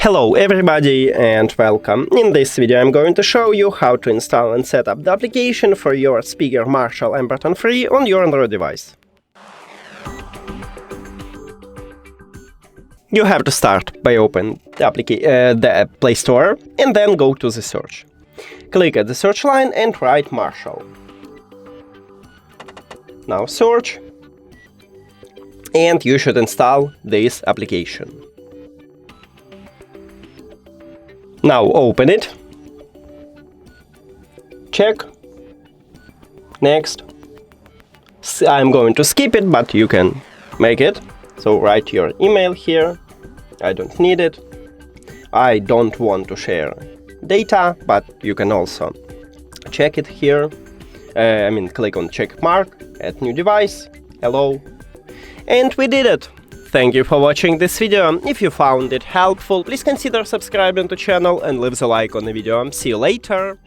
Hello everybody and welcome. In this video I'm going to show you how to install and set up the application for your speaker Marshall Emberton Free on your Android device. You have to start by opening the Play Store and then go to the search. Click at the search line and write Marshall. Now search, and you should install this application. Now open it, check, next. I'm going to skip it, but you can make it. So write your email here. I don't need it. I don't want to share data, but you can also check it here. Click on check mark, add new device, hello. And we did it. Thank you for watching this video. If you found it helpful, please consider subscribing to the channel and leave the like on the video. See you later.